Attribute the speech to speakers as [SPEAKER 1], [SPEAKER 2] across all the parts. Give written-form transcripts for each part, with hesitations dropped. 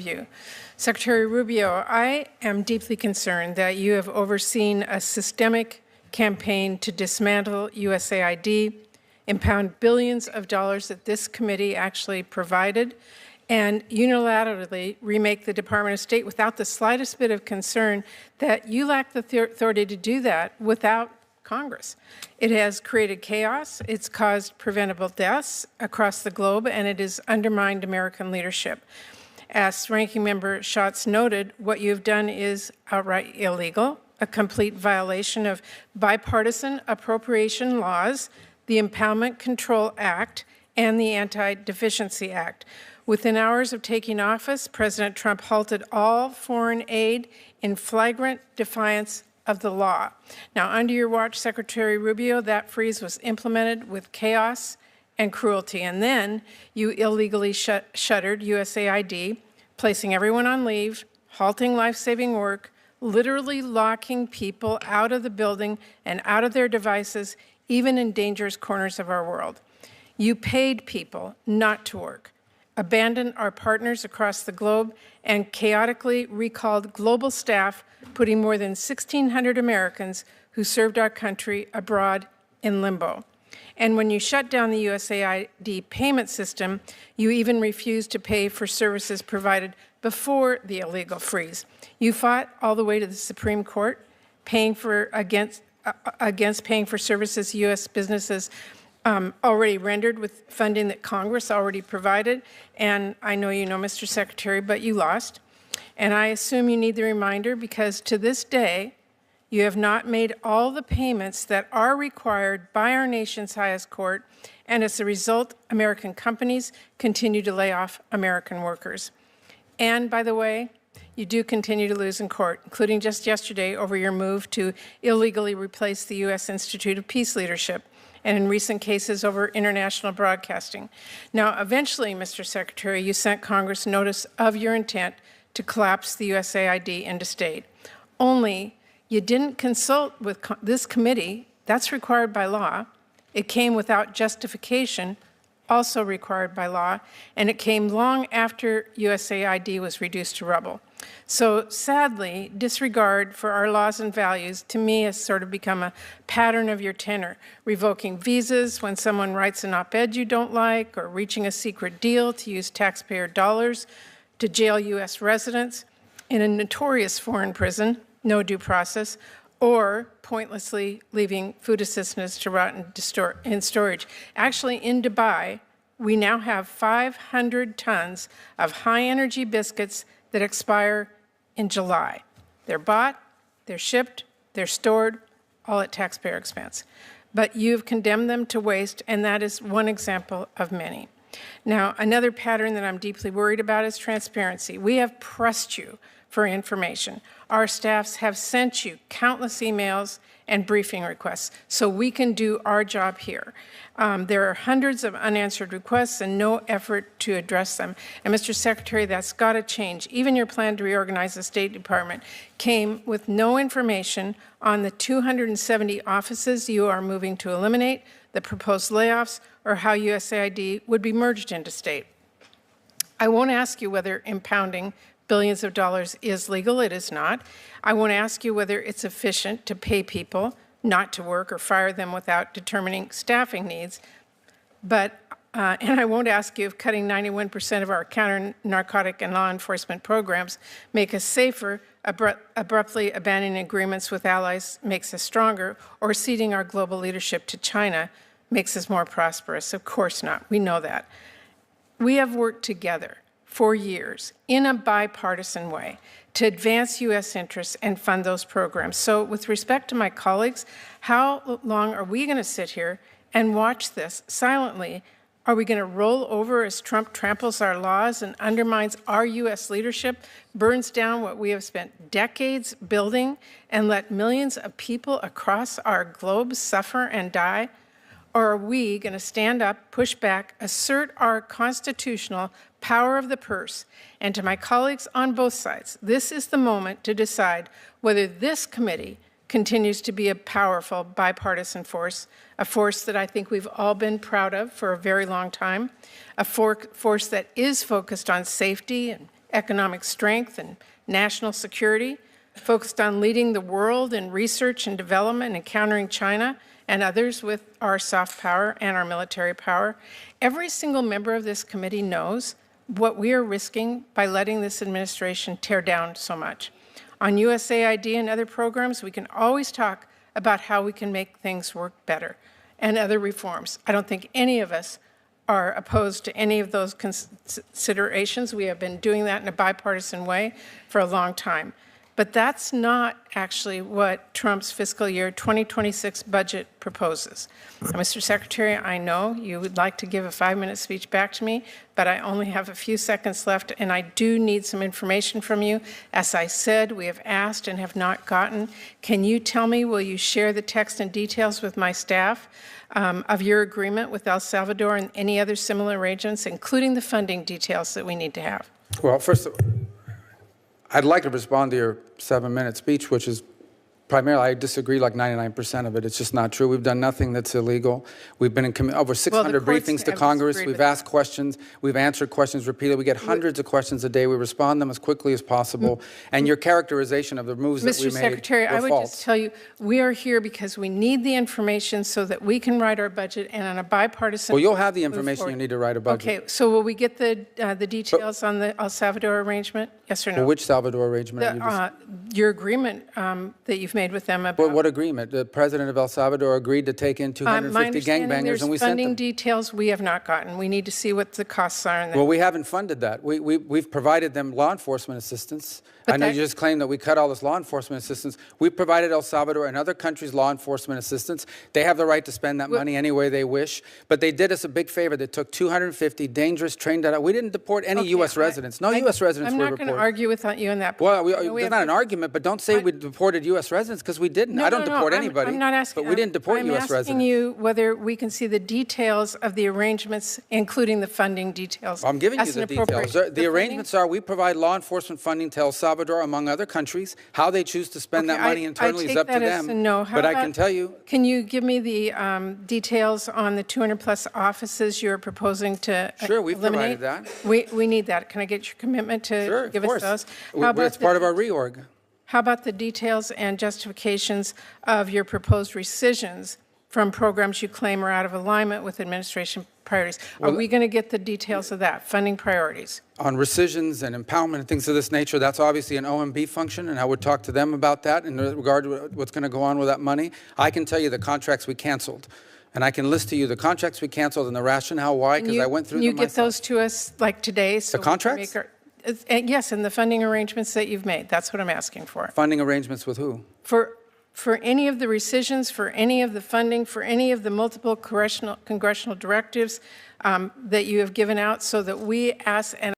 [SPEAKER 1] you. Secretary Rubio, I am deeply concerned that you have overseen a systemic campaign to dismantle USAID, impound billions of dollars that this committee actually provided, and unilaterally remake the Department of State without the slightest bit of concern that you lack the authority to do that without Congress. It has created chaos, it's caused preventable deaths across the globe, and it has undermined American leadership. As Ranking Member Schatz noted, what you have done is outright illegal, a complete violation of bipartisan appropriation laws, the Impoundment Control Act, and the Anti-Deficiency Act. Within hours of taking office, President Trump halted all foreign aid in flagrant defiance of the law. Now, under your watch, Secretary Rubio, that freeze was implemented with chaos and cruelty. And then you illegally shuttered USAID, placing everyone on leave, halting life-saving work, literally locking people out of the building and out of their devices, even in dangerous corners of our world. You paid people not to work, abandoned our partners across the globe, and chaotically recalled global staff, putting more than 1,600 Americans who served our country abroad in limbo. And when you shut down the USAID payment system, you even refused to pay for services provided before the illegal freeze. You fought all the way to the Supreme Court, against paying for services U.S. businesses already rendered with funding that Congress already provided. And I know you know, Mr. Secretary, but you lost. And I assume you need the reminder because to this day, you have not made all the payments that are required by our nation's highest court, and as a result, American companies continue to lay off American workers. And by the way, you do continue to lose in court, including just yesterday over your move to illegally replace the U.S. Institute of Peace Leadership, and in recent cases over international broadcasting. Now, eventually, Mr. Secretary, you sent Congress notice of your intent to collapse the USAID into state. Only you didn't consult with this committee. That's required by law. It came without justification, also required by law, and it came long after USAID was reduced to rubble. So sadly, disregard for our laws and values, to me, has sort of become a pattern of your tenor, revoking visas when someone writes an op-ed you don't like, or reaching a secret deal to use taxpayer dollars to jail U.S. residents in a notorious foreign prison, no due process, or pointlessly leaving food assistance to rot in storage. Actually, in Dubai, we now have 500 tons of high-energy biscuits that expire in July. They're bought, they're shipped, they're stored, all at taxpayer expense. But you've condemned them to waste, and that is one example of many. Now, another pattern that I'm deeply worried about is transparency. We have pressed you for information. Our staffs have sent you countless emails and briefing requests so we can do our job here. There are hundreds of unanswered requests and no effort to address them. And Mr. Secretary, that's got to change. Even your plan to reorganize the State Department came with no information on the 270 offices you are moving to eliminate, the proposed layoffs, or how USAID would be merged into state. I won't ask you whether impounding billions of dollars is legal. It is not. I won't ask you whether it's efficient to pay people not to work or fire them without determining staffing needs. But, and I won't ask you if cutting 91% of our counter-narcotic and law enforcement programs make us safer, abruptly abandoning agreements with allies makes us stronger, or ceding our global leadership to China makes us more prosperous. Of course not. We know that. We have worked together for years in a bipartisan way to advance U.S. interests and fund those programs. So with respect to my colleagues, how long are we going to sit here and watch this silently? Are we going to roll over as Trump tramples our laws and undermines our U.S. leadership, burns down what we have spent decades building, and let millions of people across our globe suffer and die? Or are we going to stand up, push back, assert our constitutional power of the purse? And to my colleagues on both sides, this is the moment to decide whether this committee continues to be a powerful bipartisan force, a force that I think we've all been proud of for a very long time, a force that is focused on safety and economic strength and national security, focused on leading the world in research and development and countering China and others with our soft power and our military power. Every single member of this committee knows what we are risking by letting this administration tear down so much. On USAID and other programs, we can always talk about how we can make things work better and other reforms. I don't think any of us are opposed to any of those considerations. We have been doing that in a bipartisan way for a long time. But that's not actually what Trump's fiscal year 2026 budget proposes. Mr. Secretary, I know you would like to give a 5-minute speech back to me, but I only have a few seconds left, and I do need some information from you. As I said, we have asked and have not gotten. Can you tell me, will you share the text and details with my staff of your agreement with El Salvador and any other similar arrangements, including the funding details that we need to have?
[SPEAKER 2] Well, first, I'd like to respond to your 7-minute speech, which is primarily, I disagree like 99% of it. It's just not true. We've done nothing that's illegal. We've been in over 600 briefings to Congress. We've asked questions. We've answered questions repeatedly. We get hundreds of questions a day. We respond them as quickly as possible. And your characterization of the moves that we made
[SPEAKER 1] Mr. Secretary, I would just tell you, we are here because we need the information so that we can write our budget and on a bipartisan.
[SPEAKER 2] Well, you'll have the information you need to write a budget.
[SPEAKER 1] Okay, so will we get the details on the El Salvador arrangement? Yes or no?
[SPEAKER 2] Well, which Salvador arrangement?
[SPEAKER 1] Your agreement that you've made with them about.
[SPEAKER 2] But what agreement? The president of El Salvador agreed to take in 250 gangbangers, and we sent them.
[SPEAKER 1] Funding details we have not gotten. We need to see what the costs are.
[SPEAKER 2] Well, we haven't funded that. We've provided them law enforcement assistance. I know you just claimed that we cut all this law enforcement assistance. We provided El Salvador and other countries law enforcement assistance. They have the right to spend that money any way they wish. But they did us a big favor. They took 250 dangerous, trained out. We didn't deport any U.S. residents. No U.S. residents were reported.
[SPEAKER 1] I'm not going to argue with you on that.
[SPEAKER 2] Well, it's not an argument, but don't say we deported U.S. residents, because we didn't. I don't deport anybody.
[SPEAKER 1] I'm not asking.
[SPEAKER 2] But we didn't deport U.S. residents.
[SPEAKER 1] I'm asking you whether we can see the details of the arrangements, including the funding details.
[SPEAKER 2] I'm giving you the details. The arrangements are we provide law enforcement funding to El Salvador, among other countries. How they choose to spend that money internally is up to them. But I can tell you.
[SPEAKER 1] Can you give me the details on the 200-plus offices you're proposing to
[SPEAKER 2] Sure, we've
[SPEAKER 1] eliminate?
[SPEAKER 2] provided that.
[SPEAKER 1] We need that. Can I get your commitment to give us those?
[SPEAKER 2] It's part of our reorg.
[SPEAKER 1] How about the details and justifications of your proposed rescissions from programs you claim are out of alignment with administration priorities? Are we going to get the details of that, funding priorities?
[SPEAKER 2] On rescissions and empowerment and things of this nature, that's obviously an OMB function, and I would talk to them about that in regard to what's going to go on with that money. I can tell you the contracts we canceled. And I can list to you the contracts we canceled and the rationale why, because I went through them myself.
[SPEAKER 1] Can you get those to us like today? So
[SPEAKER 2] the contracts?
[SPEAKER 1] Yes, and the funding arrangements that you've made. That's what I'm asking for.
[SPEAKER 2] Funding arrangements with who?
[SPEAKER 1] For any of the rescissions, for any of the funding, for any of the multiple congressional directives that you have given out, so that we ask. And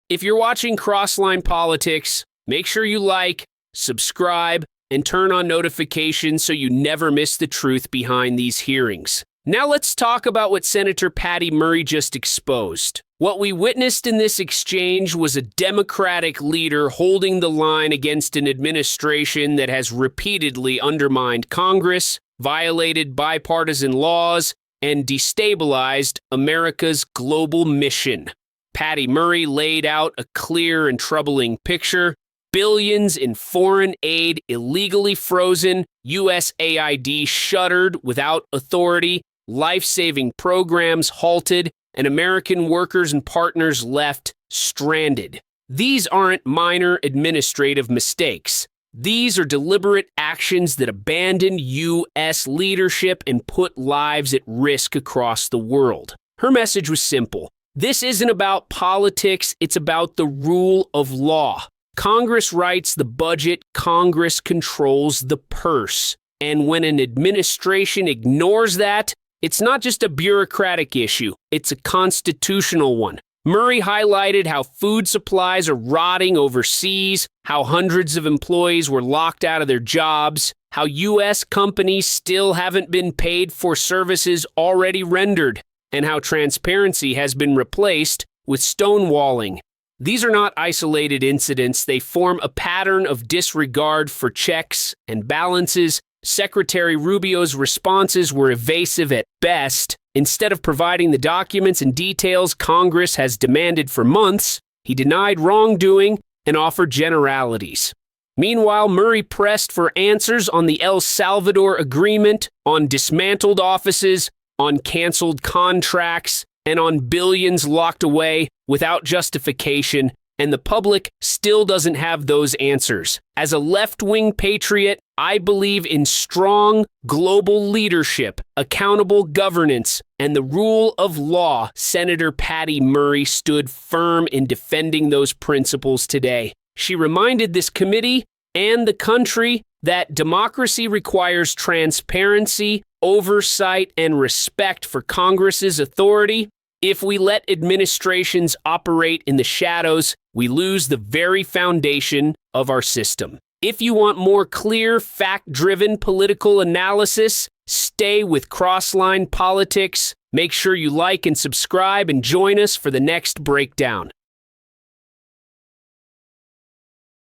[SPEAKER 3] if you're watching Crossline Politics, make sure you like, subscribe, and turn on notifications so you never miss the truth behind these hearings. Now let's talk about what Senator Patty Murray just exposed. What we witnessed in this exchange was a Democratic leader holding the line against an administration that has repeatedly undermined Congress, violated bipartisan laws, and destabilized America's global mission. Patty Murray laid out a clear and troubling picture. Billions in foreign aid illegally frozen, USAID shuttered without authority, life-saving programs halted, and American workers and partners left stranded. These aren't minor administrative mistakes. These are deliberate actions that abandon U.S. leadership and put lives at risk across the world. Her message was simple. This isn't about politics, it's about the rule of law. Congress writes the budget, Congress controls the purse. And when an administration ignores that, it's not just a bureaucratic issue, it's a constitutional one. Murray highlighted how food supplies are rotting overseas, how hundreds of employees were locked out of their jobs, how U.S. companies still haven't been paid for services already rendered, and how transparency has been replaced with stonewalling. These are not isolated incidents. They form a pattern of disregard for checks and balances. Secretary Rubio's responses were evasive at best. Instead of providing the documents and details Congress has demanded for months, He denied wrongdoing and offered generalities. Meanwhile, Murray pressed for answers on the El Salvador agreement, on dismantled offices, on canceled contracts, and on billions locked away without justification, and the public still doesn't have those answers. As a left-wing patriot, I believe in strong global leadership, accountable governance, and the rule of law. Senator Patty Murray stood firm in defending those principles today. She reminded this committee and the country that democracy requires transparency, oversight, and respect for Congress's authority. If we let administrations operate in the shadows, we lose the very foundation of our system. If you want more clear, fact-driven political analysis, stay with Crossline Politics. Make sure you like and subscribe and join us for the next breakdown.